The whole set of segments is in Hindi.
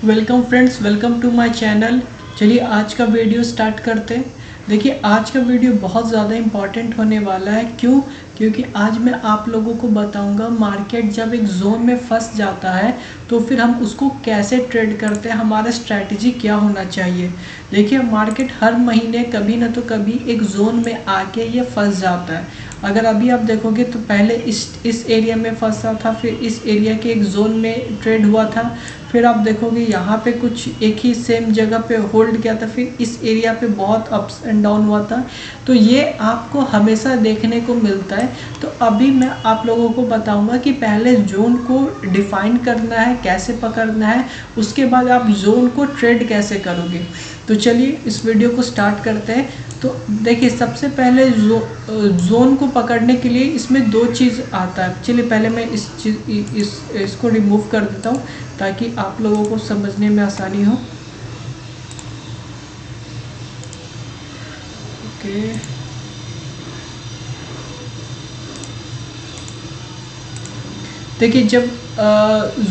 Welcome friends, welcome to my channel. चलिए आज का वीडियो स्टार्ट करते हैं। देखिए आज का वीडियो बहुत ज़्यादा इम्पॉर्टेंट होने वाला है। क्योंकि आज मैं आप लोगों को बताऊंगा मार्केट जब एक जोन में फंस जाता है तो फिर हम उसको कैसे ट्रेड करते हैं, हमारा स्ट्रैटेजी क्या होना चाहिए। देखिए मार्केट हर महीने कभी ना तो कभी एक जोन में आके ये फंस जाता है। अगर अभी आप देखोगे तो पहले इस एरिया में फंसा था, फिर इस एरिया के एक जोन में ट्रेड हुआ था, फिर आप देखोगे यहाँ पे कुछ एक ही सेम जगह पे होल्ड किया था, फिर इस एरिया पे बहुत अप्स एंड डाउन हुआ था। तो ये आपको हमेशा देखने को मिलता है। तो अभी मैं आप लोगों को बताऊंगा कि पहले जोन को डिफाइन करना है, कैसे पकड़ना है, उसके बाद आप जोन को ट्रेड कैसे करोगे। तो चलिए इस वीडियो को स्टार्ट करते हैं। तो देखिए सबसे पहले जोन को पकड़ने के लिए इसमें दो चीज़ आता है। चलिए पहले मैं इसको रिमूव कर देता हूँ ताकि आप लोगों को समझने में आसानी हो। ओके, देखिए जब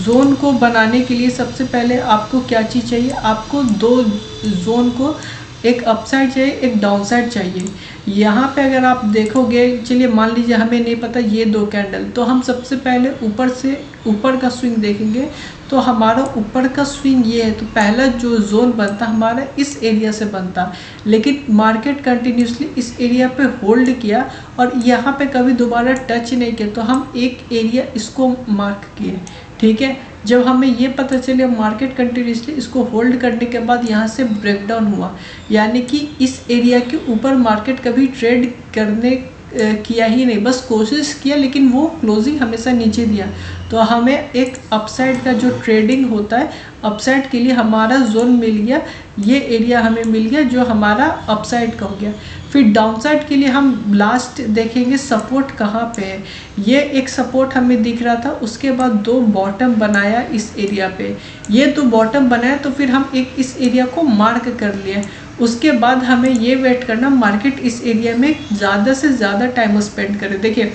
जोन को बनाने के लिए सबसे पहले आपको क्या चीज़ चाहिए, आपको दो जोन को, एक अपसाइड चाहिए, एक डाउन साइड चाहिए। यहाँ पे अगर आप देखोगे, चलिए मान लीजिए हमें नहीं पता ये दो कैंडल, तो हम सबसे पहले ऊपर से ऊपर का स्विंग देखेंगे। तो हमारा ऊपर का स्विंग ये है, तो पहला जो जोन बनता हमारा इस एरिया से बनता, लेकिन मार्केट कंटिन्यूसली इस एरिया पे होल्ड किया और यहाँ पे कभी दोबारा टच नहीं किया, तो हम एक एरिया इसको मार्क किए। ठीक है, जब हमें ये पता चले मार्केट कंटिन्यूसली इसको होल्ड करने के बाद यहाँ से ब्रेकडाउन हुआ, यानी कि इस एरिया के ऊपर मार्केट कभी ट्रेड करने किया ही नहीं, बस कोशिश किया लेकिन वो क्लोजिंग हमेशा नीचे दिया। तो हमें एक अपसाइड का जो ट्रेडिंग होता है, अपसाइड के लिए हमारा जोन मिल गया, ये एरिया हमें मिल गया जो हमारा अपसाइड का हो गया। फिर डाउनसाइड के लिए हम लास्ट देखेंगे सपोर्ट कहाँ पे है। ये एक सपोर्ट हमें दिख रहा था, उसके बाद दो बॉटम बनाया इस एरिया पे, ये दो बॉटम बनाया, तो फिर हम एक इस एरिया को मार्क कर लिया। उसके बाद हमें ये वेट करना मार्केट इस एरिया में ज़्यादा से ज़्यादा टाइम स्पेंड करे। देखिए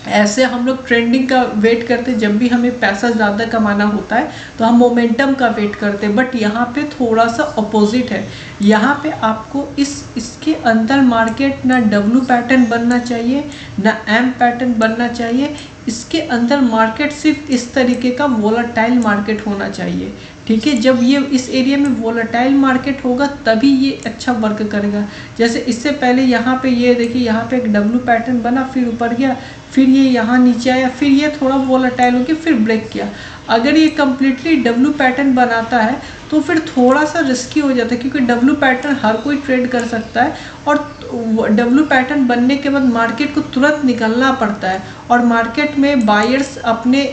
ऐसे हम लोग ट्रेंडिंग का वेट करते, जब भी हमें पैसा ज़्यादा कमाना होता है तो हम मोमेंटम का वेट करते हैं, बट यहाँ पे थोड़ा सा अपोजिट है। यहाँ पे आपको इसके अंदर मार्केट ना डब्ल्यू पैटर्न बनना चाहिए, ना एम पैटर्न बनना चाहिए। इसके अंदर मार्केट सिर्फ इस तरीके का वोलाटाइल मार्केट होना चाहिए। ठीक है, जब ये इस एरिया में वोलाटाइल मार्केट होगा तभी ये अच्छा वर्क करेगा। जैसे इससे पहले यहाँ पे ये देखिए, यहाँ पे एक डब्ल्यू पैटर्न बना, फिर ऊपर गया, फिर ये यहाँ नीचे आया, फिर ये थोड़ा वोलाटाइल हो गया, फिर ब्रेक किया। अगर ये कम्प्लीटली डब्ल्यू पैटर्न बनाता है तो फिर थोड़ा सा रिस्की हो जाता है, क्योंकि डब्ल्यू पैटर्न हर कोई ट्रेड कर सकता है और डब्ल्यू पैटर्न बनने के बाद मार्केट को तुरंत निकलना पड़ता है। और मार्केट में बायर्स अपने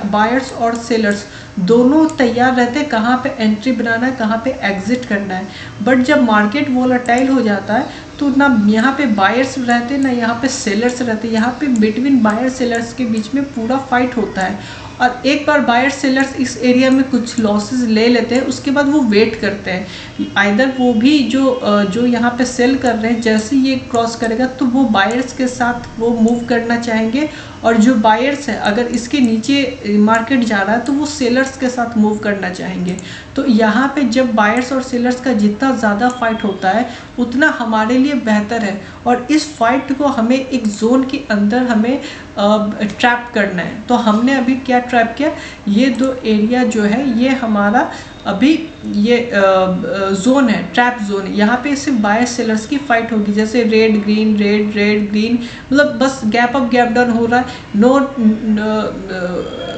बायर्स और सेलर्स दोनों तैयार रहते हैं कहाँ पे एंट्री बनाना है, कहाँ पे एग्जिट करना है। बट जब मार्केट वोलाटाइल हो जाता है तो ना यहाँ पे बायर्स रहते, ना यहाँ पे सेलर्स रहते। यहाँ पे बिटवीन बायर सेलर्स के बीच में पूरा फाइट होता है। और एक बार बायर सेलर्स इस एरिया में कुछ लॉसेस ले लेते हैं, उसके बाद वो वेट करते हैं। आइदर वो भी जो यहाँ पे सेल कर रहे हैं, जैसे ये क्रॉस करेगा तो वो बायर्स के साथ वो मूव करना चाहेंगे, और जो बायर्स है अगर इसके नीचे मार्केट जा रहा है तो वो सेलर्स के साथ मूव करना चाहेंगे। तो यहाँ पे जब बायर्स और सेलर्स का जितना ज़्यादा फाइट होता है उतना हमारे लिए बेहतर है। और इस फाइट को हमें एक जोन के अंदर हमें ट्रैप करना है। तो हमने अभी क्या ट्रैप किया, ये दो एरिया जो है ये हमारा अभी ये जोन है, ट्रैप जोन है। यहाँ पे सिर्फ बायर सेलर्स की फाइट होगी, जैसे red green red red green, मतलब बस गैप अप गैप डाउन हो रहा है।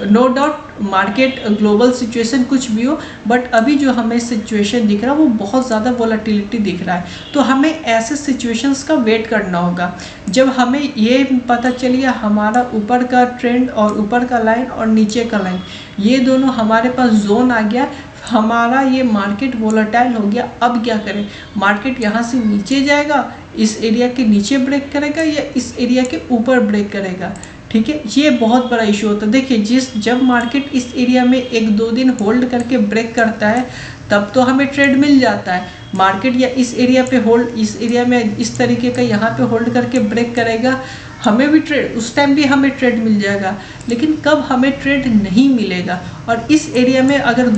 No doubt market global situation कुछ भी हो, बट अभी जो हमें सिचुएशन दिख रहा है वो बहुत ज़्यादा वोलेटिलिटी दिख रहा है। तो हमें ऐसे सिचुएशंस का वेट करना होगा। जब हमें ये पता चलिए हमारा ऊपर का ट्रेंड और ऊपर का लाइन और नीचे का लाइन, ये दोनों हमारे पास जोन आ गया, हमारा ये मार्केट वोलेटाइल हो गया। अब क्या करें, मार्केट यहाँ से नीचे जाएगा, इस एरिया के नीचे ब्रेक करेगा, या इस एरिया के ऊपर ब्रेक करेगा। ठीक है, ये बहुत बड़ा इशू होता है। देखिए जब मार्केट इस एरिया में एक दो दिन होल्ड करके ब्रेक करता है तब तो हमें ट्रेड मिल जाता है। मार्केट या इस एरिया पे होल्ड, इस एरिया में इस तरीके का यहाँ पे होल्ड करके ब्रेक करेगा हमें भी ट्रेड, उस टाइम भी हमें ट्रेड मिल जाएगा, लेकिन कब हमें ट्रेड नहीं मिलेगा। और इस एरिया में अगर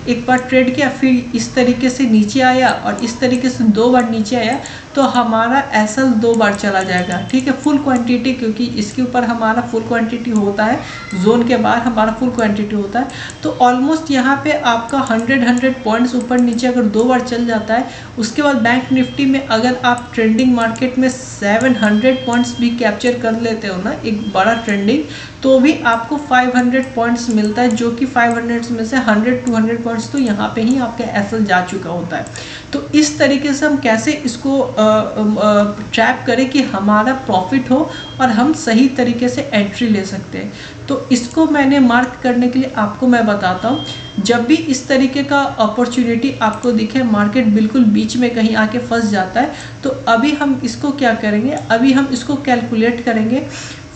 एक बार ट्रेड किया, फिर इस तरीके से नीचे आया और इस तरीके से 2 बार नीचे आया, तो हमारा एसएल 2 बार चला जाएगा, ठीक है, फुल क्वांटिटी, क्योंकि इसके ऊपर हमारा फुल क्वांटिटी होता है, जोन के बाहर हमारा फुल क्वांटिटी होता है। तो ऑलमोस्ट यहाँ पे आपका 100 पॉइंट्स ऊपर नीचे अगर 2 बार चल जाता है, उसके बाद बैंक निफ्टी में अगर आप ट्रेंडिंग मार्केट में 700 पॉइंट्स भी कैप्चर कर लेते हो ना, एक बड़ा ट्रेंडिंग, तो भी आपको 500 पॉइंट्स मिलता है, जो कि 500 में से 100-200 पॉइंट्स तो यहाँ पे ही आपका एसएल जा चुका होता है। तो इस तरीके से हम कैसे इसको ट्रैप करें कि हमारा प्रॉफिट हो और हम सही तरीके से एंट्री ले सकते हैं। तो इसको मैंने मार्क करने के लिए आपको मैं बताता हूँ, जब भी इस तरीके का अपॉर्चुनिटी आपको दिखे, मार्केट बिल्कुल बीच में कहीं आके फंस जाता है, तो अभी हम इसको क्या करेंगे, अभी हम इसको कैलकुलेट करेंगे,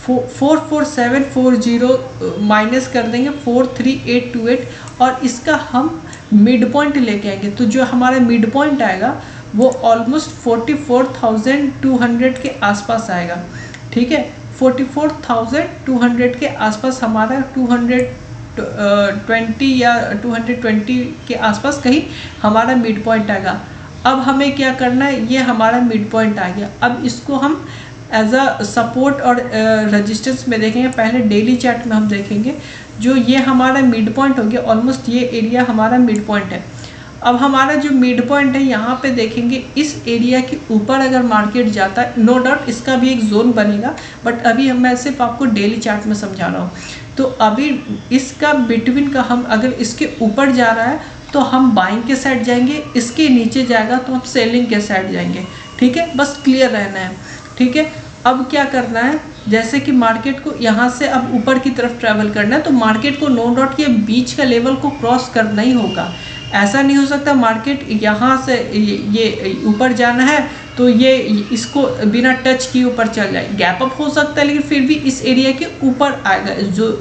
44740 माइनस कर देंगे 43828 और इसका हम मिड पॉइंट लेके आएंगे। तो जो हमारा मिड पॉइंट आएगा वो ऑलमोस्ट 44,200 के आसपास आएगा, ठीक है, 44,200 के आसपास हमारा 220 या 220 के आसपास कहीं हमारा मिड पॉइंट आएगा। अब हमें क्या करना है, ये हमारा मिड पॉइंट आ गया, अब इसको हम एज अ सपोर्ट और रेजिस्टेंस में देखेंगे। पहले डेली चार्ट में हम देखेंगे, जो ये हमारा मिड पॉइंट हो गया, ऑलमोस्ट ये एरिया हमारा मिड पॉइंट है। अब हमारा जो मिड पॉइंट है यहाँ पे देखेंगे, इस एरिया के ऊपर अगर मार्केट जाता है, नो डाउट इसका भी एक जोन बनेगा, बट अभी मैं सिर्फ आपको डेली चार्ट में समझा रहा हूँ। तो अभी इसका बिटवीन का हम अगर इसके ऊपर जा रहा है तो हम बाइंग के साइड जाएंगे, इसके नीचे जाएगा तो हम सेलिंग के साइड जाएंगे, ठीक है, बस क्लियर रहना है, ठीक है। अब क्या करना है, जैसे कि मार्केट को यहाँ से अब ऊपर की तरफ ट्रैवल करना है, तो मार्केट को नो डाउट ये बीच का लेवल को क्रॉस करना ही होगा। ऐसा नहीं हो सकता मार्केट यहाँ से ये ऊपर जाना है तो ये इसको बिना टच किए ऊपर चल जाए, गैप अप हो सकता है, लेकिन फिर भी इस एरिया के ऊपर आएगा। जो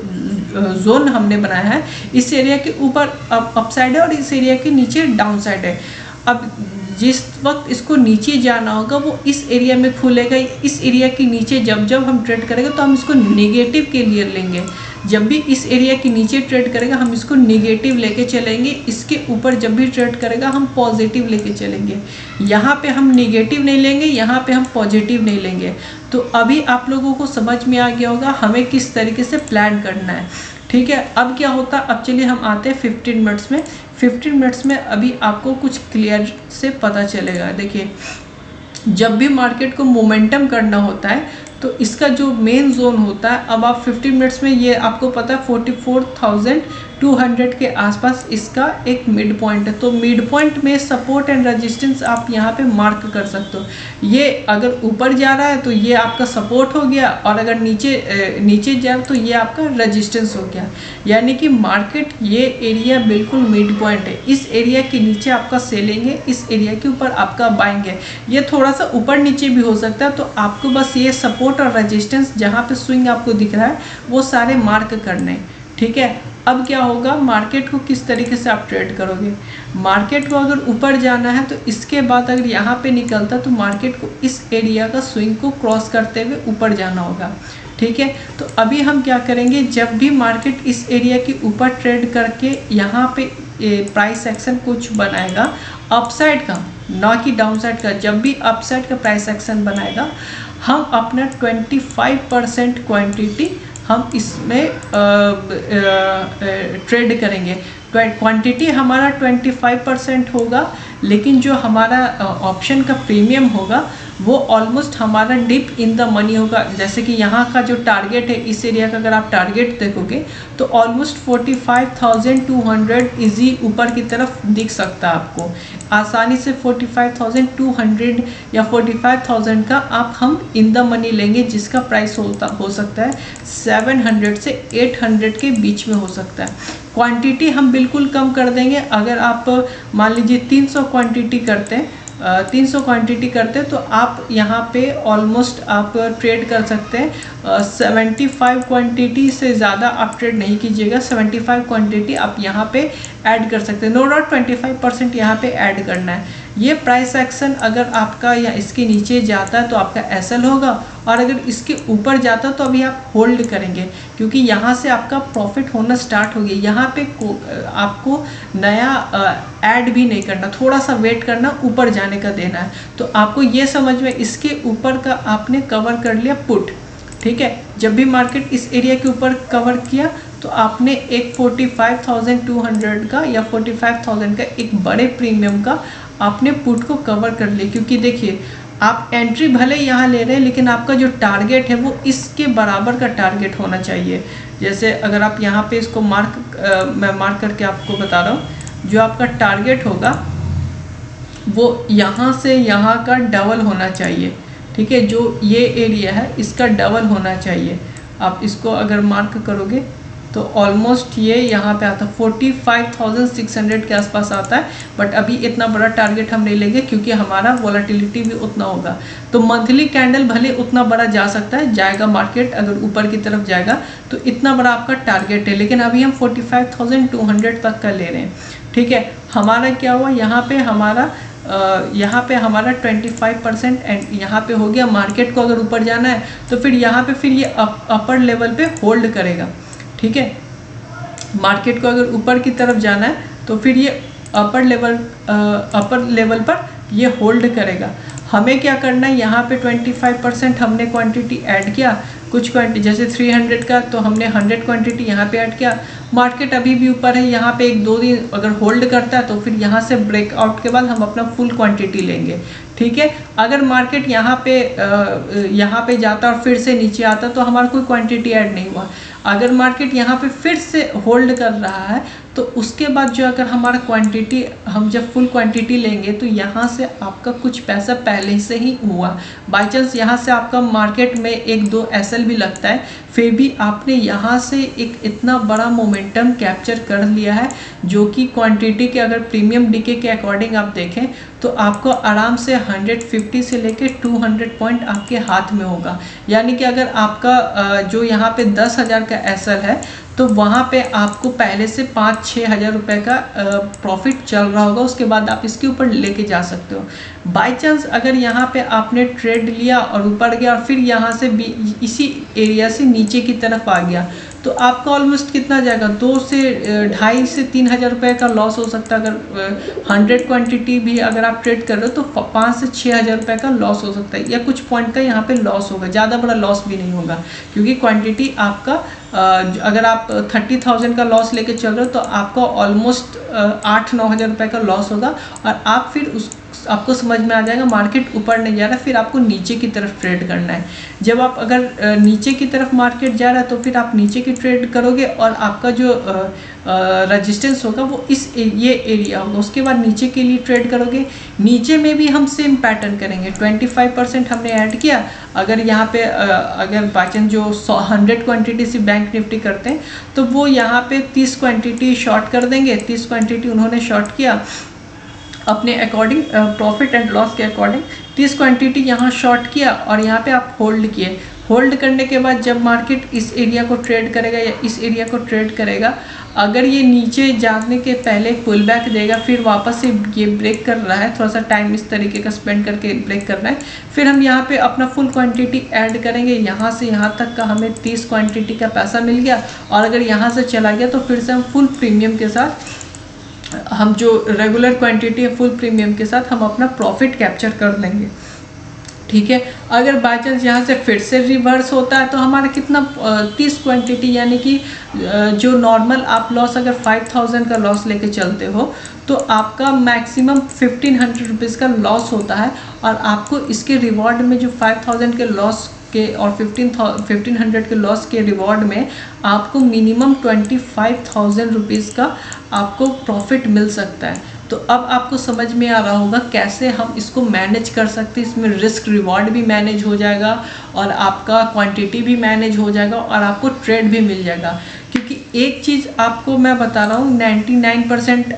जोन हमने बनाया है इस एरिया के ऊपर अप साइड है और इस एरिया के नीचे डाउन साइड है। अब जिस वक्त इसको नीचे जाना होगा वो इस एरिया में खुलेगा, इस एरिया के नीचे जब हम ट्रेड करेंगे तो हम इसको नेगेटिव के लिए लेंगे। जब भी इस एरिया के नीचे ट्रेड करेगा हम इसको नेगेटिव लेके चलेंगे, इसके ऊपर जब भी ट्रेड करेगा हम पॉजिटिव लेके चलेंगे। यहाँ पे हम नेगेटिव नहीं लेंगे, यहाँ पे हम पॉजिटिव नहीं लेंगे। तो अभी आप लोगों को समझ में आ गया होगा हमें किस तरीके से प्लान करना है, ठीक है। अब क्या होता है, अब चलिए हम आते हैं 15 मिनट्स में। 15 मिनट्स में अभी आपको कुछ क्लियर से पता चलेगा। देखिए, जब भी मार्केट को मोमेंटम करना होता है तो इसका जो मेन जोन होता है, अब आप 15 मिनट्स में ये आपको पता है 44,200 के आसपास इसका एक मिड पॉइंट है। तो मिड पॉइंट में सपोर्ट एंड रेजिस्टेंस आप यहाँ पे मार्क कर सकते हो। ये अगर ऊपर जा रहा है तो ये आपका सपोर्ट हो गया, और अगर नीचे जाए तो ये आपका रेजिस्टेंस हो गया। यानी कि मार्केट ये एरिया बिल्कुल मिड पॉइंट है। इस एरिया के नीचे आपका सेलिंग है, इस एरिया के ऊपर आपका बाइंग है। ये थोड़ा सा ऊपर नीचे भी हो सकता है, तो आपको बस ये सपोर्ट और रेजिस्टेंस जहाँ पे स्विंग आपको दिख रहा है वो सारे मार्क करने हैं, ठीक है। अब क्या होगा, मार्केट को किस तरीके से आप ट्रेड करोगे। मार्केट को अगर ऊपर जाना है तो इसके बाद अगर यहाँ पे निकलता तो मार्केट को इस एरिया का स्विंग को क्रॉस करते हुए ऊपर जाना होगा, ठीक है। तो अभी हम क्या करेंगे, जब भी मार्केट इस एरिया के ऊपर ट्रेड करके यहाँ पे प्राइस एक्शन कुछ बनाएगा अपसाइड का, ना कि डाउन साइड का, जब भी अपसाइड का प्राइस एक्शन बनाएगा हम अपना 25% क्वांटिटी हम इसमें ट्रेड करेंगे। क्वांटिटी हमारा 25% होगा, लेकिन जो हमारा ऑप्शन का प्रीमियम होगा वो ऑलमोस्ट हमारा डिप इन द मनी होगा। जैसे कि यहाँ का जो टारगेट है, इस एरिया का अगर आप टारगेट देखोगे तो ऑलमोस्ट 45,200 इजी ऊपर की तरफ दिख सकता है आपको आसानी से। 45,200 या 45,000 का हम इन द मनी लेंगे, जिसका प्राइस हो सकता है 700 से 800 के बीच में हो सकता है। क्वांटिटी हम बिल्कुल कम कर देंगे। अगर आप मान लीजिए 300 क्वांटिटी करते हैं, 300 क्वांटिटी करते हैं तो आप यहाँ पे ऑलमोस्ट आप ट्रेड कर सकते हैं। 75 क्वांटिटी से ज़्यादा आप ट्रेड नहीं कीजिएगा। 75 क्वांटिटी आप यहाँ पे ऐड कर सकते हैं। नो डाउट 25% यहाँ पे ऐड करना है। ये प्राइस एक्शन अगर आपका या इसके नीचे जाता है तो आपका एसएल होगा, और अगर इसके ऊपर जाता है तो अभी आप होल्ड करेंगे, क्योंकि यहाँ से आपका प्रॉफिट होना स्टार्ट हो गया। यहाँ पे आपको नया ऐड भी नहीं करना, थोड़ा सा वेट करना, ऊपर जाने का देना है। तो आपको ये समझ में, इसके ऊपर का आपने कवर कर लिया पुट, ठीक है। जब भी मार्केट इस एरिया के ऊपर कवर किया तो आपने एक 45,200 का या 45,000 का एक बड़े प्रीमियम का आपने पुट को कवर कर लिया। क्योंकि देखिए, आप एंट्री भले यहाँ ले रहे हैं, लेकिन आपका जो टारगेट है वो इसके बराबर का टारगेट होना चाहिए। जैसे अगर आप यहाँ पे इसको मैं मार्क करके आपको बता रहा हूँ, जो आपका टारगेट होगा वो यहाँ से यहाँ का डबल होना चाहिए, ठीक है। जो ये एरिया है इसका डबल होना चाहिए। आप इसको अगर मार्क करोगे तो ऑलमोस्ट ये यहाँ पे आता है 45,600 के आसपास आता है। बट अभी इतना बड़ा टारगेट हम नहीं लेंगे, क्योंकि हमारा वोलेटिलिटी भी उतना होगा। तो मंथली कैंडल भले उतना बड़ा जा सकता है, जाएगा मार्केट अगर ऊपर की तरफ जाएगा तो इतना बड़ा आपका टारगेट है, लेकिन अभी हम 45,200 तक का ले रहे हैं, ठीक है। हमारा क्या हुआ, यहाँ पे हमारा 25% एंड यहाँ पे हो गया। मार्केट को अगर ऊपर जाना है तो फिर यहाँ पे फिर ये अपर लेवल पे होल्ड करेगा, ठीक है। मार्केट को अगर ऊपर की तरफ जाना है तो फिर ये अपर लेवल पर ये होल्ड करेगा। हमें क्या करना है, यहाँ पे 25% हमने क्वांटिटी ऐड किया, कुछ क्वांटिटी जैसे 300 का, तो हमने 100 क्वांटिटी यहाँ पे ऐड किया। मार्केट अभी भी ऊपर है, यहाँ पे 1-2 दिन अगर होल्ड करता है तो फिर यहाँ से ब्रेकआउट के बाद हम अपना फुल क्वांटिटी लेंगे, ठीक है। अगर मार्केट यहाँ पे जाता और फिर से नीचे आता तो हमारा कोई क्वांटिटी ऐड नहीं हुआ। अगर मार्केट यहाँ पे फिर से होल्ड कर रहा है तो उसके बाद जो अगर हमारा क्वांटिटी, हम जब फुल क्वांटिटी लेंगे तो यहाँ से आपका कुछ पैसा पहले से ही हुआ। बाई चांस यहाँ से आपका मार्केट में 1-2 एसएल भी लगता है, फिर भी आपने यहाँ से एक इतना बड़ा मोमेंटम कैप्चर कर लिया है, जो कि क्वांटिटी के अगर प्रीमियम डीके के अकॉर्डिंग आप देखें तो आपको आराम से 150 से लेके 200 पॉइंट आपके हाथ में होगा। यानी कि अगर आपका जो यहाँ पे 10,000 का एसएल है तो वहाँ पे आपको पहले से 5-6 हज़ार रुपये का प्रॉफिट चल रहा होगा, उसके बाद आप इसके ऊपर लेके जा सकते हो। बाय चांस अगर यहाँ पे आपने ट्रेड लिया और ऊपर गया और फिर यहाँ से भी इसी एरिया से नीचे की तरफ आ गया तो आपका ऑलमोस्ट कितना जाएगा, 2 से 2.5 से 3 हज़ार रुपये का लॉस हो सकता है। अगर 100 क्वांटिटी भी अगर आप ट्रेड कर रहे हो तो 5 से 6 हज़ार रुपये का लॉस हो सकता है, या कुछ पॉइंट का यहाँ पे लॉस होगा। ज़्यादा बड़ा लॉस भी नहीं होगा, क्योंकि क्वांटिटी आपका अगर आप 30,000 का लॉस लेके चल रहे हो तो आपका ऑलमोस्ट 8-9 हज़ार रुपये का लॉस होगा। और आप फिर आपको समझ में आ जाएगा मार्केट ऊपर नहीं जा रहा, फिर आपको नीचे की तरफ ट्रेड करना है। जब आप अगर नीचे की तरफ मार्केट जा रहा है तो फिर आप नीचे की ट्रेड करोगे और आपका जो रेजिस्टेंस होगा वो ये एरिया होगा। उसके बाद नीचे के लिए ट्रेड करोगे, नीचे में भी हम सेम पैटर्न करेंगे। 25% हमने ऐड किया, अगर यहाँ पे अगर बाइचांस जो 100 क्वांटिटी से बैंक निफ्टी करते हैं तो वो यहाँ पे 30 क्वांटिटी शॉर्ट कर देंगे। 30 क्वांटिटी उन्होंने शॉर्ट किया अपने अकॉर्डिंग, प्रॉफिट एंड लॉस के अकॉर्डिंग 30 क्वांटिटी यहाँ शॉर्ट किया और यहाँ पे आप होल्ड किए। होल्ड करने के बाद जब मार्केट इस एरिया को ट्रेड करेगा या इस एरिया को ट्रेड करेगा, अगर ये नीचे जाने के पहले पुल बैक देगा, फिर वापस से ये ब्रेक कर रहा है, थोड़ा सा टाइम इस तरीके का स्पेंड करके ब्रेक कर रहा है, फिर हम यहाँ पे अपना फुल क्वांटिटी ऐड करेंगे। यहाँ से यहाँ तक का हमें 30 क्वांटिटी का पैसा मिल गया, और अगर यहाँ से चला गया तो फिर से हम फुल प्रीमियम के साथ, हम जो रेगुलर क्वांटिटी है फुल प्रीमियम के साथ हम अपना प्रॉफिट कैप्चर कर लेंगे, ठीक है। अगर बाई चांस यहाँ से फिर से रिवर्स होता है तो हमारा कितना 30 क्वांटिटी, यानी कि जो नॉर्मल आप लॉस अगर 5,000 का लॉस लेके चलते हो तो आपका मैक्सिमम 1,500 रुपीज़ का लॉस होता है, और आपको इसके रिवॉर्ड में जो 5,000 के लॉस के और 1,500 के लॉस के रिवॉर्ड में आपको मिनिमम 25,000 रुपीज़ का आपको प्रॉफिट मिल सकता है। तो अब आपको समझ में आ रहा होगा कैसे हम इसको मैनेज कर सकते हैं। इसमें रिस्क रिवॉर्ड भी मैनेज हो जाएगा और आपका क्वांटिटी भी मैनेज हो जाएगा और आपको ट्रेड भी मिल जाएगा। क्योंकि एक चीज़ आपको मैं बता रहा हूँ, 99%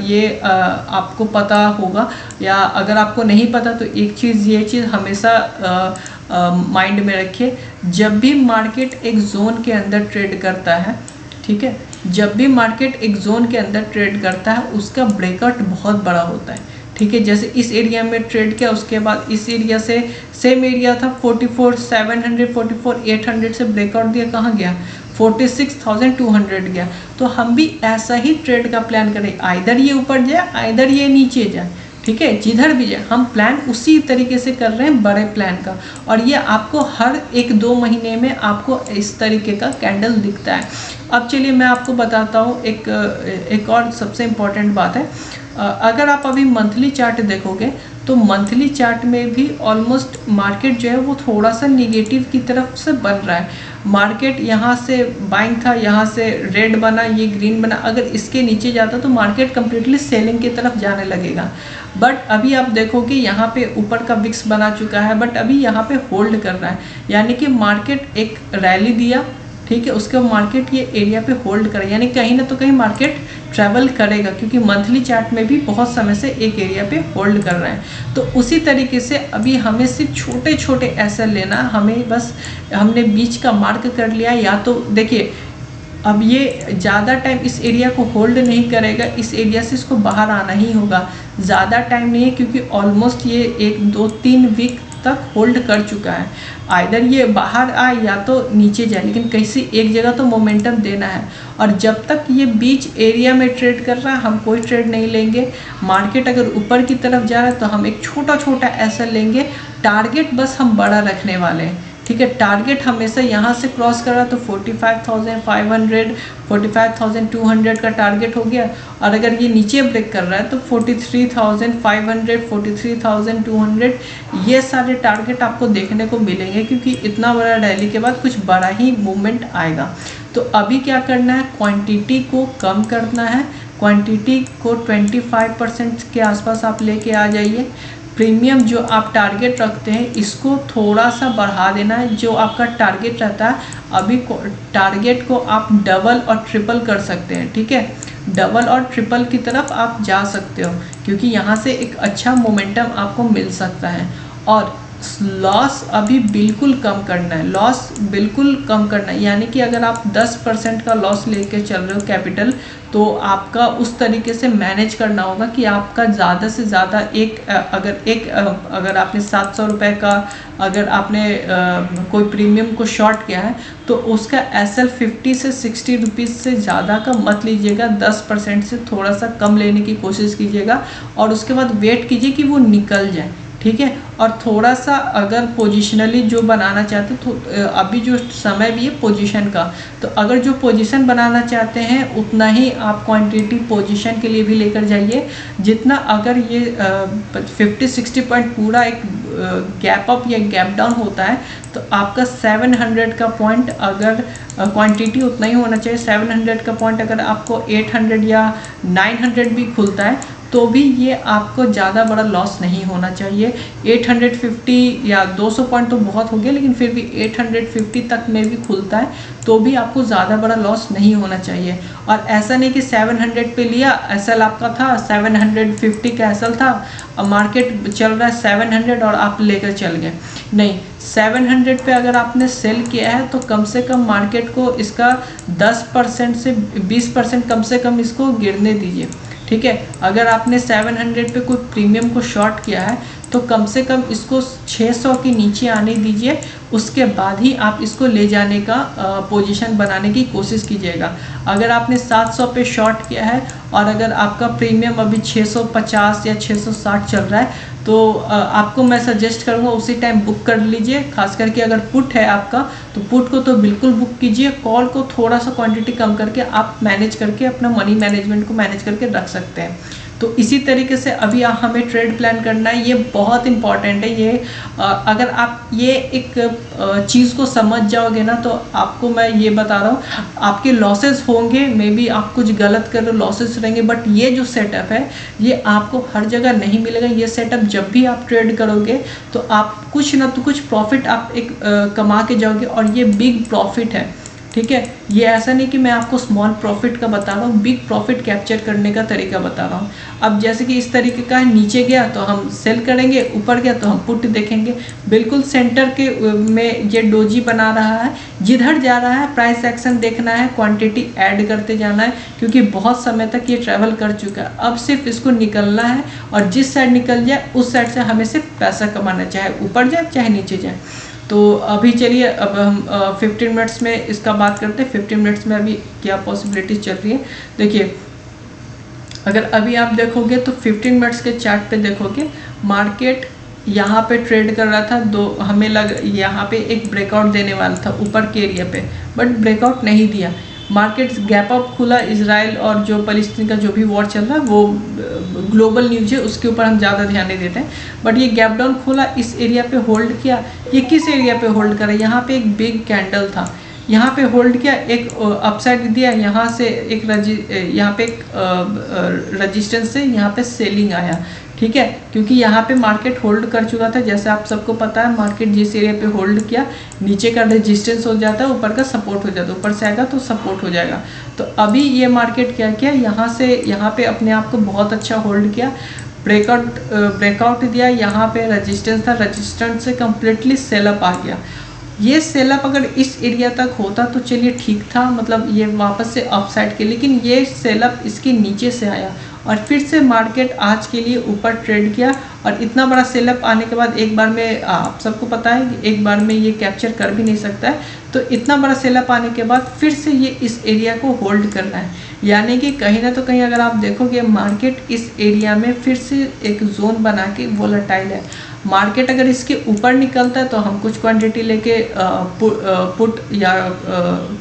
ये आपको पता होगा, या अगर आपको नहीं पता तो एक चीज़, ये चीज़ हमेशा माइंड में रखिए। जब भी मार्केट एक जोन के अंदर ट्रेड करता है, ठीक है, जब भी मार्केट एक जोन के अंदर ट्रेड करता है उसका ब्रेकआउट बहुत बड़ा होता है। ठीक है, जैसे इस एरिया में ट्रेड किया, उसके बाद इस एरिया से सेम एरिया था 44,700 44,800 से ब्रेकआउट दिया, कहाँ गया 46,200 गया। तो हम भी ऐसा ही ट्रेड का प्लान करें, आइदर ये ऊपर जाए आइदर ये नीचे जाए, ठीक है, जिधर भी जाए हम प्लान उसी तरीके से कर रहे हैं बड़े प्लान का। और ये आपको हर 1-2 महीने में आपको इस तरीके का कैंडल दिखता है। अब चलिए मैं आपको बताता हूँ एक और सबसे इम्पॉर्टेंट बात है। अगर आप अभी मंथली चार्ट देखोगे तो मंथली चार्ट में भी ऑलमोस्ट मार्केट जो है वो थोड़ा सा निगेटिव की तरफ से बन रहा है। मार्केट यहाँ से बाइंग था, यहाँ से रेड बना, ये ग्रीन बना, अगर इसके नीचे जाता तो मार्केट कंप्लीटली सेलिंग की तरफ जाने लगेगा। बट अभी आप देखोगे यहाँ पे ऊपर का विक्स बना चुका है, बट अभी यहाँ पे होल्ड कर रहा है, यानी कि मार्केट एक रैली दिया, ठीक है, उसके बाद मार्केट ये एरिया पे होल्ड करे, यानी कहीं ना तो कहीं मार्केट ट्रैवल करेगा, क्योंकि मंथली चार्ट में भी बहुत समय से एक एरिया पे होल्ड कर रहे हैं। तो उसी तरीके से अभी हमें सिर्फ छोटे छोटे एसएल लेना, हमें बस हमने बीच का मार्क कर लिया, या तो देखिए अब ये ज़्यादा टाइम इस एरिया को होल्ड नहीं करेगा, इस एरिया से इसको बाहर आना ही होगा। ज़्यादा टाइम नहीं है, क्योंकि ऑलमोस्ट ये 1-2-3 वीक तक होल्ड कर चुका है। आइदर ये बाहर आए या तो नीचे जाए, लेकिन किसी एक जगह तो मोमेंटम देना है। और जब तक ये बीच एरिया में ट्रेड कर रहा है हम कोई ट्रेड नहीं लेंगे। मार्केट अगर ऊपर की तरफ जा रहा है तो हम एक छोटा छोटा ऐसा लेंगे, टारगेट बस हम बड़ा रखने वाले हैं, ठीक है। टारगेट हमेशा यहाँ से क्रॉस कर रहा तो 45,500 45,200 का टारगेट हो गया, और अगर ये नीचे ब्रेक कर रहा है तो 43,500 43,200 ये सारे टारगेट आपको देखने को मिलेंगे, क्योंकि इतना बड़ा रैली के बाद कुछ बड़ा ही मूवमेंट आएगा। तो अभी क्या करना है, क्वांटिटी को कम करना है, क्वांटिटी को 25% के आसपास आप लेके आ जाइए। प्रीमियम जो आप टारगेट रखते हैं इसको थोड़ा सा बढ़ा देना है। जो आपका टारगेट रहता है अभी टारगेट को आप डबल और ट्रिपल कर सकते हैं, ठीक है, डबल और ट्रिपल की तरफ आप जा सकते हो, क्योंकि यहाँ से एक अच्छा मोमेंटम आपको मिल सकता है। और लॉस अभी बिल्कुल कम करना है, लॉस बिल्कुल कम करना है, यानी कि अगर आप 10% का लॉस लेके चल रहे हो कैपिटल, तो आपका उस तरीके से मैनेज करना होगा कि आपका ज़्यादा से ज़्यादा अगर आपने 700 रुपये का अगर आपने कोई प्रीमियम को शॉर्ट किया है तो उसका एसएल 50 से 60 रुपीज़ से ज़्यादा का मत लीजिएगा, 10% से थोड़ा सा कम लेने की कोशिश कीजिएगा, और उसके बाद वेट कीजिए कि वो निकल जाए, ठीक है। और थोड़ा सा अगर पोजिशनली जो बनाना चाहते तो अभी जो समय भी है पोजीशन का, तो अगर जो पोजीशन बनाना चाहते हैं उतना ही आप क्वांटिटी पोजीशन के लिए भी लेकर जाइए, जितना अगर ये 50-60 पॉइंट पूरा एक गैप अप या गैप डाउन होता है तो आपका 700 का पॉइंट अगर क्वांटिटी उतना ही होना चाहिए, 700 का पॉइंट अगर आपको 800 या 900 भी खुलता है तो भी ये आपको ज़्यादा बड़ा लॉस नहीं होना चाहिए। 850 या 200 पॉइंट तो बहुत हो गया, लेकिन फिर भी 850 तक में भी खुलता है तो भी आपको ज़्यादा बड़ा लॉस नहीं होना चाहिए। और ऐसा नहीं कि 700 पे लिया, एसएल आपका था 750 का एसएल था, अब मार्केट चल रहा है 700 और आप लेकर चल गए, नहीं, 700 पे अगर आपने सेल किया है तो कम से कम मार्केट को इसका 10% से 20% कम से कम इसको गिरने दीजिए, ठीक है। अगर आपने 700 पे कोई प्रीमियम को शॉर्ट किया है तो कम से कम इसको 600 के नीचे आने दीजिए, उसके बाद ही आप इसको ले जाने का पोजीशन बनाने की कोशिश कीजिएगा। अगर आपने 700 पे शॉर्ट किया है और अगर आपका प्रीमियम अभी 650 या 660 चल रहा है तो आपको मैं सजेस्ट करूँगा उसी टाइम बुक कर लीजिए। खास करके अगर पुट है आपका तो पुट को तो बिल्कुल बुक कीजिए, कॉल को थोड़ा सा क्वांटिटी कम करके आप मैनेज करके अपना मनी मैनेजमेंट को मैनेज करके रख सकते हैं। तो इसी तरीके से अभी हमें ट्रेड प्लान करना है, ये बहुत इंपॉर्टेंट है। ये अगर आप ये एक चीज़ को समझ जाओगे ना तो आपको मैं ये बता रहा हूँ, आपके लॉसेस होंगे, मे बी आप कुछ गलत कर रहे हो, लॉसेस रहेंगे, बट ये जो सेटअप है ये आपको हर जगह नहीं मिलेगा। ये सेटअप जब भी आप ट्रेड करोगे तो आप कुछ ना तो कुछ प्रॉफिट आप एक कमा के जाओगे, और ये बिग प्रॉफिट है। ठीक है, ये ऐसा नहीं कि मैं आपको स्मॉल प्रॉफिट का बता रहा हूँ, बिग प्रॉफिट कैप्चर करने का तरीका बता रहा हूँ। अब जैसे कि इस तरीके का है, नीचे गया तो हम सेल करेंगे, ऊपर गया तो हम पुट देखेंगे। बिल्कुल सेंटर के में ये डोजी बना रहा है, जिधर जा रहा है प्राइस एक्शन देखना है, क्वांटिटी ऐड करते जाना है, क्योंकि बहुत समय तक ये ट्रैवल कर चुका है। अब सिर्फ इसको निकलना है, और जिस साइड निकल जाए उस साइड से हमें सिर्फ पैसा कमाना, चाहे ऊपर जाए चाहे नीचे जाए। तो अभी चलिए अब हम 15 मिनट्स में इसका बात करते हैं। 15 मिनट्स में अभी क्या पॉसिबिलिटीज चल रही है। देखिए, अगर अभी आप देखोगे तो 15 मिनट्स के चार्ट पे देखोगे, मार्केट यहाँ पे ट्रेड कर रहा था, हमें लग यहाँ पे एक ब्रेकआउट देने वाला था ऊपर के एरिया पे, बट ब्रेकआउट नहीं दिया। मार्केट गैप अप खुला। इजराइल और जो फलस्तीन का जो भी वॉर चल रहा है वो ग्लोबल न्यूज है, उसके ऊपर हम ज़्यादा ध्यान नहीं देते हैं, बट ये गैप डाउन खुला, इस एरिया पे होल्ड किया। ये किस एरिया पे होल्ड करा? यहाँ पे एक बिग कैंडल था, यहाँ पे होल्ड किया, एक अपसाइड दिया, यहाँ से एक यहाँ पे एक रजिस्टेंस से यहाँ पे सेलिंग आया। ठीक है, क्योंकि यहाँ पे मार्केट होल्ड कर चुका था। जैसे आप सबको पता है, मार्केट जिस एरिया पे होल्ड किया, नीचे का रेजिस्टेंस हो जाता है, ऊपर का सपोर्ट हो जाता है, ऊपर से आएगा तो सपोर्ट हो जाएगा। तो अभी ये मार्केट क्या किया, यहाँ से यहाँ पे अपने आप को बहुत अच्छा होल्ड किया, ब्रेकआउट दिया, यहाँ पे रेजिस्टेंस था, रेजिस्टेंस से कम्प्लीटली सेलअप आ गया। ये सेलअप अगर इस एरिया तक होता तो चलिए ठीक था, मतलब ये वापस से अपसाइड के, लेकिन ये सेलअप इसके नीचे से आया और फिर से मार्केट आज के लिए ऊपर ट्रेड किया। और इतना बड़ा सेलअप आने के बाद एक बार में, आप सबको पता है कि एक बार में ये कैप्चर कर भी नहीं सकता है, तो इतना बड़ा सेलअप आने के बाद फिर से ये इस एरिया को होल्ड कर रहा है। यानी कि कहीं ना तो कहीं अगर आप देखोगे, मार्केट इस एरिया में फिर से एक जोन बना के वोलेटाइल है। मार्केट अगर इसके ऊपर निकलता है तो हम कुछ क्वांटिटी लेके पुट या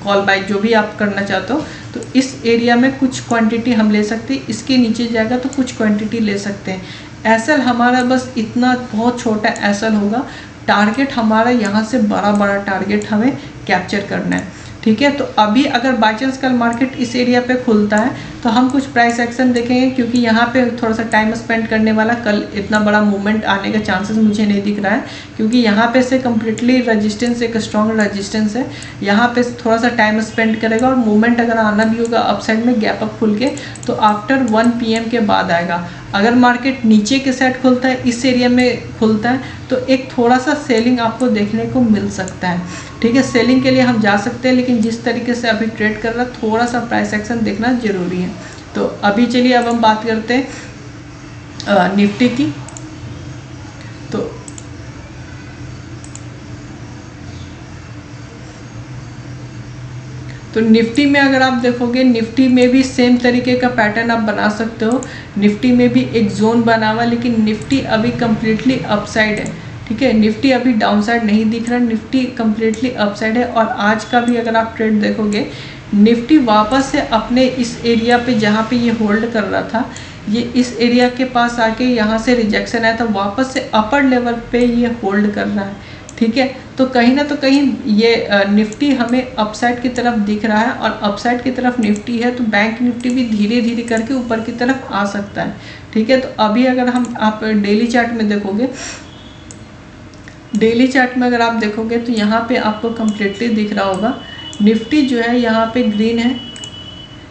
कॉल बाय जो भी आप करना चाहते हो, तो इस एरिया में कुछ क्वांटिटी हम ले सकते हैं, इसके नीचे जाएगा तो कुछ क्वांटिटी ले सकते हैं। एसएल हमारा बस इतना बहुत छोटा एसएल होगा, टारगेट हमारा यहाँ से बड़ा टारगेट हमें कैप्चर करना है। ठीक है, तो अभी अगर बाई चांस कल मार्केट इस एरिया पे खुलता है तो हम कुछ प्राइस एक्शन देखेंगे, क्योंकि यहाँ पे थोड़ा सा टाइम स्पेंड करने वाला, कल इतना बड़ा मूवमेंट आने का चांसेस मुझे नहीं दिख रहा है, क्योंकि यहाँ पे से कम्प्लीटली रेजिस्टेंस, एक स्ट्रॉन्ग रेजिस्टेंस है, यहाँ पे थोड़ा सा टाइम स्पेंड करेगा। और मूवमेंट अगर आना भी होगा अपसाइड में गैप अप खुल के, तो आफ्टर 1 PM के बाद आएगा। अगर मार्केट नीचे के साइड खुलता है, इस एरिया में खुलता है, तो एक थोड़ा सा सेलिंग आपको देखने को मिल सकता है। ठीक है, सेलिंग के लिए हम जा सकते हैं, लेकिन जिस तरीके से अभी ट्रेड कर रहा है, थोड़ा सा प्राइस एक्शन देखना जरूरी है। तो अभी चलिए अब हम बात करते हैं निफ्टी की। तो निफ्टी में अगर आप देखोगे, निफ्टी में भी सेम तरीके का पैटर्न आप बना सकते हो। निफ्टी में भी एक जोन बना हुआ, लेकिन निफ्टी अभी कम्प्लीटली अपसाइड है। ठीक है, निफ्टी अभी डाउनसाइड नहीं दिख रहा, निफ्टी कम्प्लीटली अपसाइड है। और आज का भी अगर आप ट्रेड देखोगे, निफ्टी वापस से अपने इस एरिया पे जहाँ पे ये होल्ड कर रहा था, ये इस एरिया के पास आके यहाँ से रिजेक्शन आया था, वापस से अपर लेवल पे ये होल्ड कर रहा है। ठीक है, तो कहीं ना तो कहीं ये निफ्टी हमें अपसाइड की तरफ दिख रहा है, और अपसाइड की तरफ निफ्टी है, तो बैंक निफ्टी भी धीरे धीरे करके ऊपर की तरफ आ सकता है। ठीक है, तो अभी अगर आप डेली चार्ट में देखोगे, डेली चार्ट में अगर आप देखोगे तो यहाँ पे आपको कम्प्लीटली दिख रहा होगा, निफ्टी जो है यहाँ पे ग्रीन है,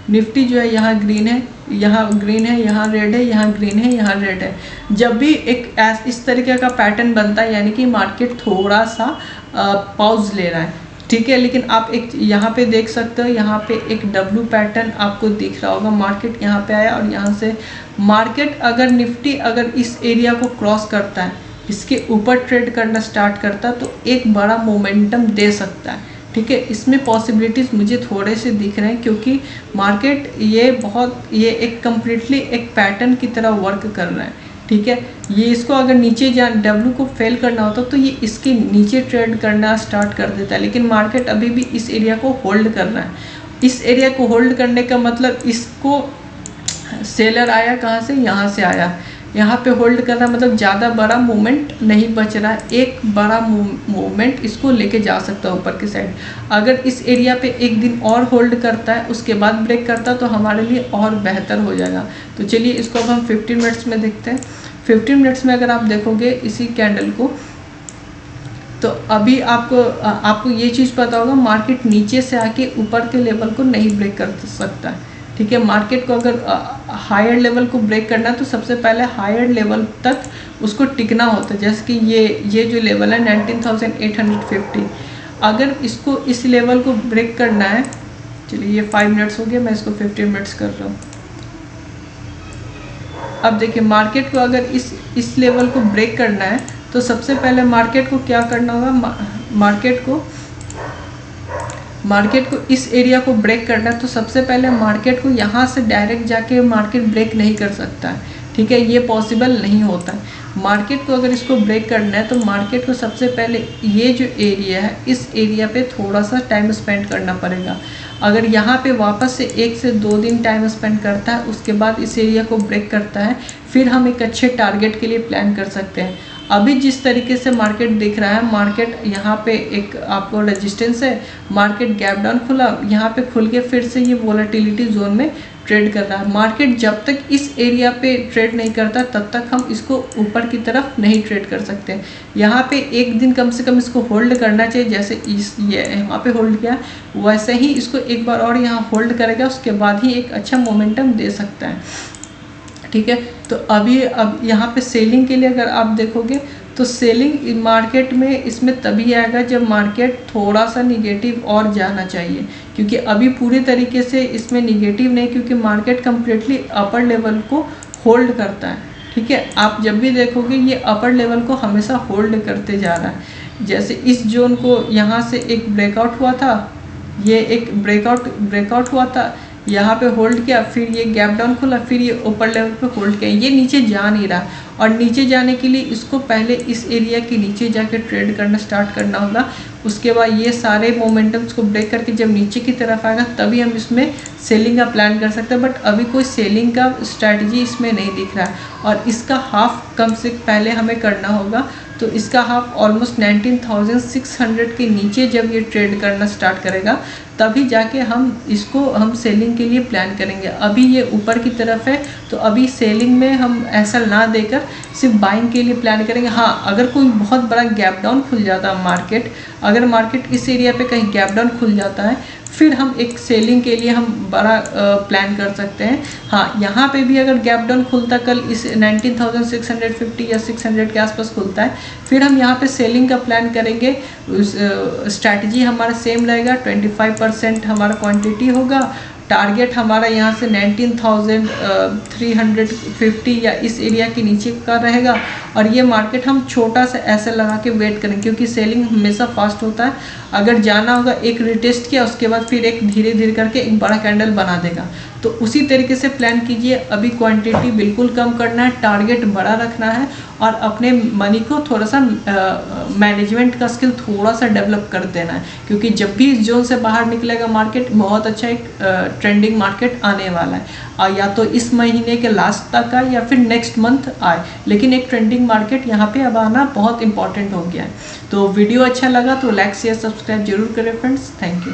निफ्टी जो है यहाँ ग्रीन है, यहाँ ग्रीन है, यहाँ रेड है, यहाँ ग्रीन है, यहाँ रेड है। जब भी एक इस तरीके का पैटर्न बनता है, यानी कि मार्केट थोड़ा सा पॉज ले रहा है। ठीक है, लेकिन आप एक यहाँ पे देख सकते हो, यहाँ पे एक डब्ल्यू पैटर्न आपको दिख रहा होगा। मार्केट यहाँ पे आया और यहाँ से मार्केट अगर निफ्टी अगर इस एरिया को क्रॉस करता है, इसके ऊपर ट्रेड करना स्टार्ट करता है, तो एक बड़ा मोमेंटम दे सकता है। ठीक है, इसमें पॉसिबिलिटीज़ मुझे थोड़े से दिख रहे हैं, क्योंकि मार्केट ये एक कम्प्लीटली एक पैटर्न की तरह वर्क कर रहा है। ठीक है, ये इसको अगर नीचे डब्ल्यू को फेल करना होता तो ये इसके नीचे ट्रेड करना स्टार्ट कर देता है, लेकिन मार्केट अभी भी इस एरिया को होल्ड कर रहा है। इस एरिया को होल्ड करने का मतलब, इसको सेलर आया कहाँ से, यहाँ से आया, यहाँ पे होल्ड कर रहा, मतलब ज़्यादा बड़ा मूवमेंट नहीं बच रहा है। एक बड़ा मूवमेंट इसको लेके जा सकता है ऊपर की साइड। अगर इस एरिया पे एक दिन और होल्ड करता है, उसके बाद ब्रेक करता है, तो हमारे लिए और बेहतर हो जाएगा। तो चलिए इसको अब हम 15 मिनट्स में देखते हैं। 15 मिनट्स में अगर आप देखोगे इसी कैंडल को, तो अभी आपको ये चीज़ पता होगा, मार्केट नीचे से आके ऊपर के लेवल को नहीं ब्रेक कर सकता है, ठीक है। मार्केट को अगर हायर लेवल को ब्रेक करना है तो सबसे पहले हायर लेवल तक उसको टिकना होता है। जैसे कि ये जो लेवल है 19,850, अगर इसको इस लेवल को ब्रेक करना है, चलिए ये 5 मिनट्स हो गया, मैं इसको 15 मिनट्स कर रहा हूँ। अब देखिए मार्केट को अगर इस लेवल को ब्रेक करना है तो सबसे पहले मार्केट को क्या करना होगा, मार्केट को इस एरिया को ब्रेक करना है तो सबसे पहले मार्केट को यहाँ से डायरेक्ट जाके मार्केट ब्रेक नहीं कर सकता है, ठीक है, ये पॉसिबल नहीं होता है। मार्केट को अगर इसको ब्रेक करना है तो मार्केट को सबसे पहले ये जो एरिया है इस एरिया पे थोड़ा सा टाइम स्पेंड करना पड़ेगा। अगर यहाँ पे वापस से 1 से 2 दिन टाइम स्पेंड करता है, उसके बाद इस एरिया को ब्रेक करता है, फिर हम एक अच्छे टारगेट के लिए प्लान कर सकते हैं। अभी जिस तरीके से मार्केट दिख रहा है, मार्केट यहाँ पे एक आपको रेजिस्टेंस है, मार्केट गैप डाउन खुला, यहाँ पे खुल के फिर से ये वोलेटिलिटी जोन में ट्रेड कर रहा है। मार्केट जब तक इस एरिया पे ट्रेड नहीं करता तब तक हम इसको ऊपर की तरफ नहीं ट्रेड कर सकते। यहाँ पे एक दिन कम से कम इसको होल्ड करना चाहिए, जैसे ये यहाँ पे होल्ड किया वैसे ही इसको एक बार और यहाँ होल्ड करेगा, उसके बाद ही एक अच्छा मोमेंटम दे सकता है, ठीक है। तो अब यहाँ पे सेलिंग के लिए अगर आप देखोगे तो सेलिंग मार्केट में इसमें तभी आएगा जब मार्केट थोड़ा सा निगेटिव और जाना चाहिए, क्योंकि अभी पूरे तरीके से इसमें निगेटिव नहीं, क्योंकि मार्केट कम्प्लीटली अपर लेवल को होल्ड करता है, ठीक है। आप जब भी देखोगे ये अपर लेवल को हमेशा होल्ड करते जा रहा है। जैसे इस जोन को यहाँ से एक ब्रेकआउट हुआ था, ये एक ब्रेकआउट हुआ था, यहाँ पे होल्ड किया, फिर ये गैप डाउन खुला, फिर ये ऊपर लेवल पे होल्ड किया, ये नीचे जा नहीं रहा। और नीचे जाने के लिए इसको पहले इस एरिया के नीचे जाके ट्रेड करना स्टार्ट करना होगा। उसके बाद ये सारे मोमेंटम्स को ब्रेक करके जब नीचे की तरफ आएगा तभी हम इसमें सेलिंग का प्लान कर सकते हैं। बट अभी कोई सेलिंग का स्ट्रैटेजी इसमें नहीं दिख रहा है, और इसका हाफ कम से पहले हमें करना होगा। तो इसका हाफ ऑलमोस्ट 19,600 के नीचे जब ये ट्रेड करना स्टार्ट करेगा तभी जाके हम सेलिंग के लिए प्लान करेंगे। अभी ये ऊपर की तरफ है तो अभी सेलिंग में हम ऐसा ना देकर सिर्फ बाइंग के लिए प्लान करेंगे। हाँ, अगर कोई बहुत बड़ा गैप डाउन खुल जाता है अगर मार्केट इस एरिया पे कहीं गैप डाउन खुल जाता है, फिर हम एक सेलिंग के लिए हम बड़ा प्लान कर सकते हैं। हाँ, यहाँ पे भी अगर गैप डाउन खुलता कल इस 19,650 या 600 के आसपास खुलता है, फिर हम यहाँ पे सेलिंग का प्लान करेंगे। स्ट्रैटेजी हमारा सेम रहेगा, 25% हमारा क्वांटिटी होगा, टारगेट हमारा यहाँ से 19,350 या इस एरिया के नीचे का रहेगा, और ये मार्केट हम छोटा सा ऐसे लगा के वेट करेंगे, क्योंकि सेलिंग हमेशा फास्ट होता है। अगर जाना होगा एक रिटेस्ट किया, उसके बाद फिर एक धीरे धीरे करके एक बड़ा कैंडल बना देगा। तो उसी तरीके से प्लान कीजिए। अभी क्वांटिटी बिल्कुल कम करना है, टारगेट बड़ा रखना है, और अपने मनी को थोड़ा सा मैनेजमेंट का स्किल थोड़ा सा डेवलप कर देना है, क्योंकि जब भी इस जोन से बाहर निकलेगा मार्केट, बहुत अच्छा एक ट्रेंडिंग मार्केट आने वाला है। या तो इस महीने के लास्ट तक आए या फिर नेक्स्ट मंथ आए, लेकिन एक ट्रेंडिंग मार्केट यहाँ पे अब आना बहुत इंपॉर्टेंट हो गया है। तो वीडियो अच्छा लगा तो लाइक शेयर सब्सक्राइब जरूर करें फ्रेंड्स। Thank you.